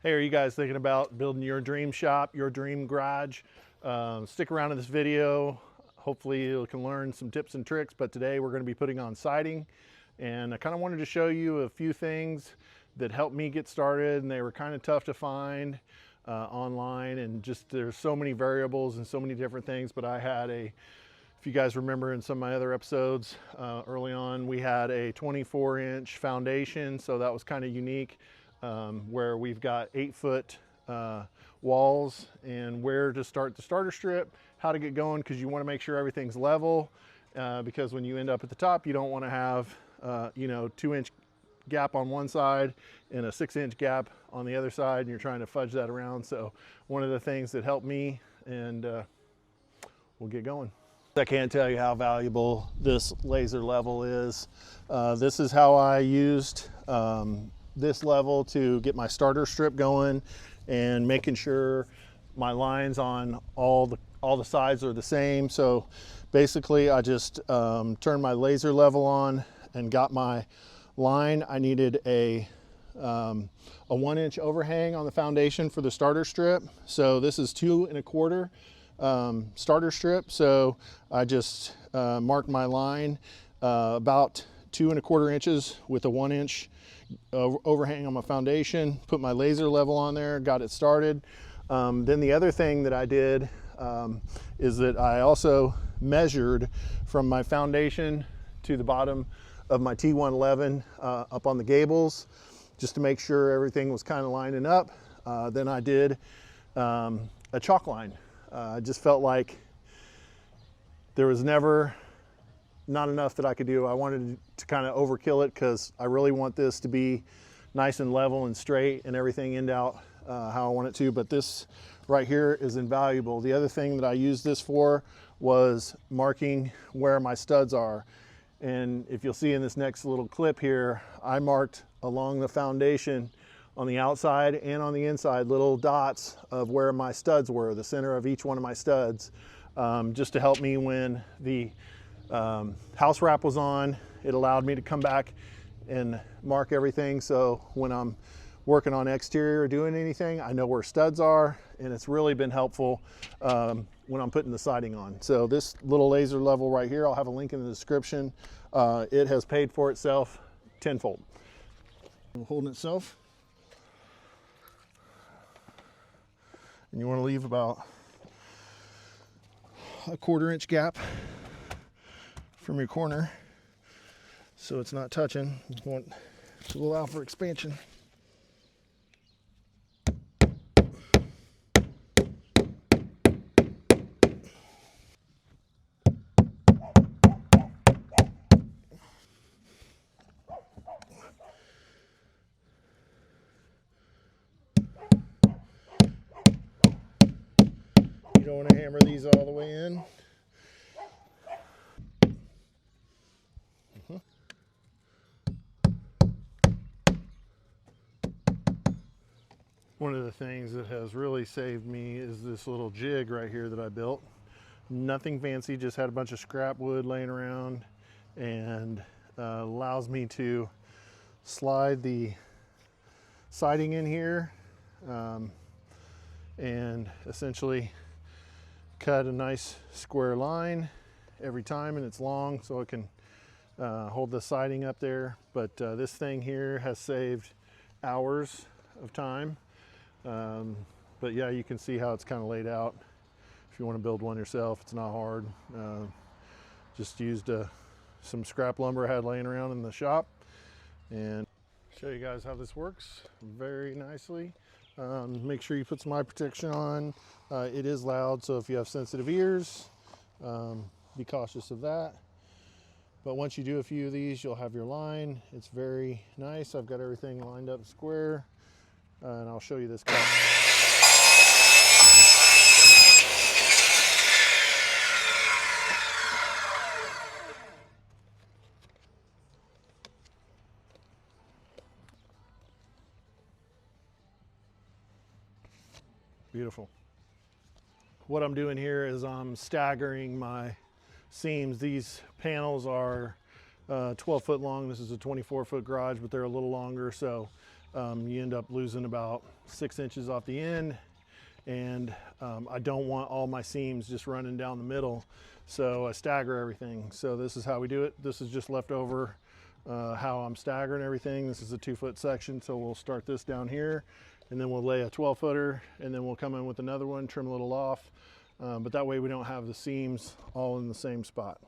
Hey, are you guys thinking about building your dream shop, your dream garage? Stick around in this video. Hopefully you can learn some tips and tricks, but today we're going to be putting on siding. And I kind of wanted to show you a few things that helped me get started, and they were kind of tough to find online, and just there's so many variables and so many different things. But I had if you guys remember in some of my other episodes early on, we had a 24-inch foundation, so that was kind of unique, where we've got 8-foot walls, and where to start the starter strip, how to get going, because you want to make sure everything's level, because when you end up at the top, you don't want to have 2-inch gap on one side and a 6-inch gap on the other side, and you're trying to fudge that around. So one of the things that helped me, and we'll get going. I can't tell you how valuable this laser level is. This is how I used this level to get my starter strip going, and making sure my lines on all the sides are the same. So basically I just turned my laser level on and got my line. I needed a 1-inch overhang on the foundation for the starter strip. So this is 2 1/4 starter strip. So I just marked my line about 2 1/4 inches with a 1-inch overhang on my foundation, put my laser level on there, got it started. Then the other thing that I did is that I also measured from my foundation to the bottom of my T111 up on the gables, just to make sure everything was kind of lining up. Then I did a chalk line. I just felt like there was never not enough that I could do. I wanted to kind of overkill it, because I really want this to be nice and level and straight and everything end out how I want it to. But this right here is invaluable. The other thing that I used this for was marking where my studs are. And if you'll see in this next little clip here, I marked along the foundation on the outside and on the inside little dots of where my studs were, the center of each one of my studs, just to help me when the house wrap was on. It allowed me to come back and mark everything, so when I'm working on exterior or doing anything, I know where studs are, and it's really been helpful when I'm putting the siding on. So this little laser level right here, I'll have a link in the description. It has paid for itself tenfold. Holding itself, and you want to leave about a 1/4 inch gap from your corner, so it's not touching. You want to allow for expansion. You don't want to hammer these all the way in. One of the things that has really saved me is this little jig right here that I built. Nothing fancy, just had a bunch of scrap wood laying around, and allows me to slide the siding in here and essentially cut a nice square line every time, and it's long, so it can hold the siding up there. But this thing here has saved hours of time. But yeah, you can see how it's kind of laid out. If you want to build one yourself, it's not hard. Just used some scrap lumber I had laying around in the shop, and show you guys how this works very nicely. Make sure you put some eye protection on. It is loud, so if you have sensitive ears, be cautious of that. But once you do a few of these, you'll have your line. It's very nice. I've got everything lined up square. And I'll show you this cut. Beautiful. What I'm doing here is I'm staggering my seams. These panels are 12 foot long. This is a 24-foot garage, but they're a little longer, so you end up losing about 6 inches off the end, and I don't want all my seams just running down the middle, so I stagger everything. So this is how we do it. This is just left over how I'm staggering everything. This is a 2-foot section, so we'll start this down here, and then we'll lay a 12-footer, and then we'll come in with another one, trim a little off, but that way we don't have the seams all in the same spot.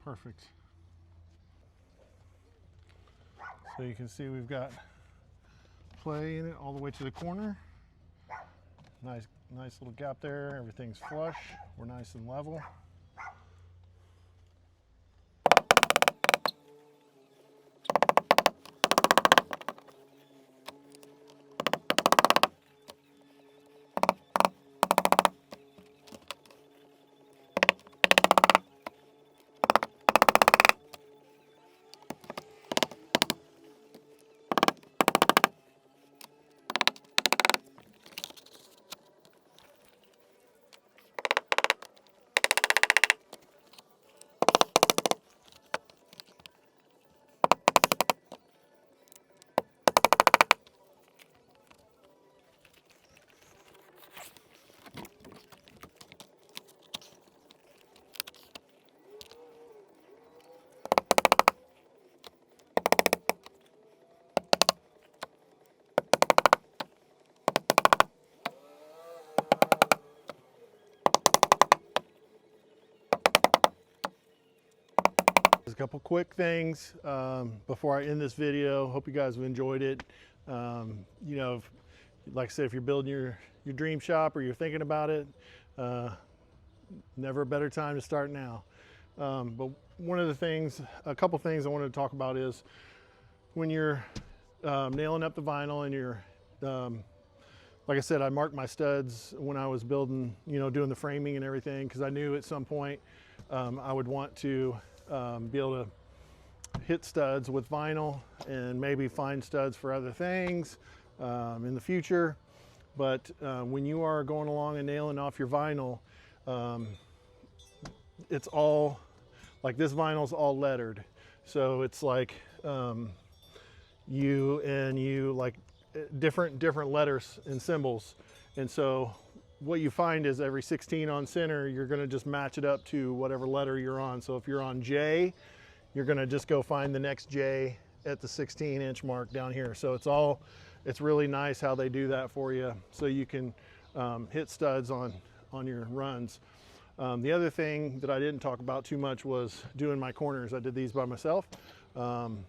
Perfect. So you can see we've got play in it all the way to the corner. Nice little gap there. Everything's flush. We're nice and level. A couple quick things before I end this video. Hope you guys have enjoyed it. You know, like I said, if you're building your dream shop or you're thinking about it, never a better time to start now. But one of the things, a couple things I wanted to talk about is when you're nailing up the vinyl and you're, like I said, I marked my studs when I was building, you know, doing the framing and everything, because I knew at some point I would want to be able to hit studs with vinyl and maybe find studs for other things in the future. But when you are going along and nailing off your vinyl, it's all like this vinyl's all lettered, so it's like you like different letters and symbols, and so what you find is every 16 on center, you're going to just match it up to whatever letter you're on. So if you're on J, you're going to just go find the next J at the 16-inch mark down here. So it's really nice how they do that for you, so you can hit studs on your runs. The other thing that I didn't talk about too much was doing my corners. I did these by myself. And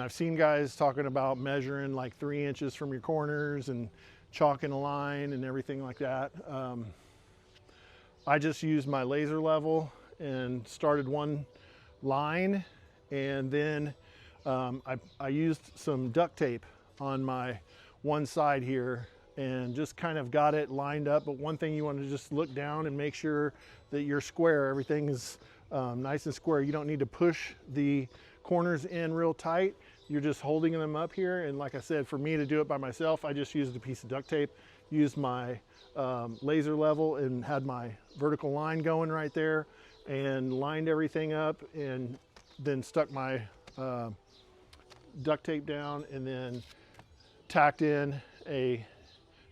I've seen guys talking about measuring like 3 inches from your corners and chalking a line and everything like that. I just used my laser level and started one line, and then I used some duct tape on my one side here and just kind of got it lined up. But one thing you want to just look down and make sure that you're square, everything is nice and square. You don't need to push the corners in real tight. You're just holding them up here. And like I said, for me to do it by myself, I just used a piece of duct tape, used my laser level and had my vertical line going right there and lined everything up and then stuck my duct tape down and then tacked in a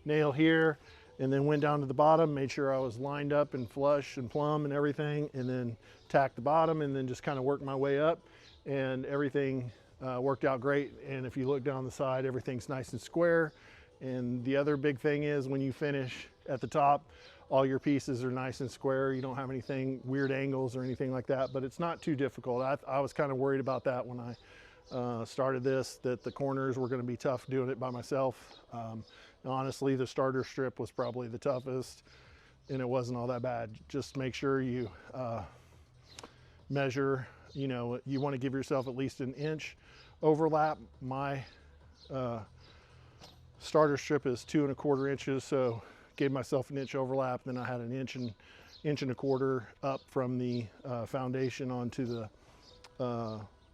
nail here, and then went down to the bottom, made sure I was lined up and flush and plumb and everything, and then tacked the bottom, and then just kind of worked my way up, and everything worked out great. And if you look down the side, everything's nice and square. And the other big thing is when you finish at the top, all your pieces are nice and square. You don't have anything weird angles or anything like that, but it's not too difficult. I was kind of worried about that when I started this, that the corners were going to be tough doing it by myself. Honestly, the starter strip was probably the toughest, and it wasn't all that bad. Just make sure you measure, you know, you want to give yourself at least an inch overlap. My starter strip is 2 1/4 inches, so gave myself an inch overlap. Then I had an inch and a quarter up from the foundation onto the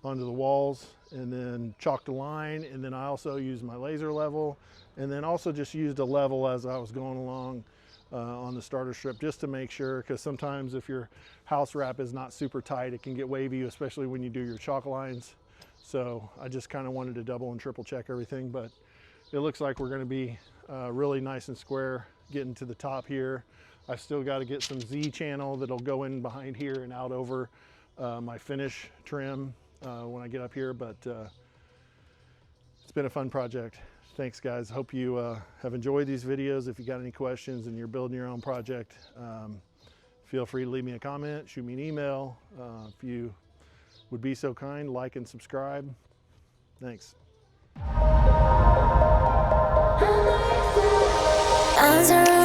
walls, and then chalked a line. And then I also used my laser level, and then also just used a level as I was going along on the starter strip, just to make sure, because sometimes if your house wrap is not super tight, it can get wavy, especially when you do your chalk lines. So I just kind of wanted to double and triple check everything, but it looks like we're going to be really nice and square getting to the top here. I've still got to get some Z channel that'll go in behind here and out over my finish trim when I get up here, but it's been a fun project. Thanks guys. Hope you have enjoyed these videos. If you got any questions and you're building your own project, feel free to leave me a comment, shoot me an email. If you would be so kind, like and subscribe. Thanks. Arms around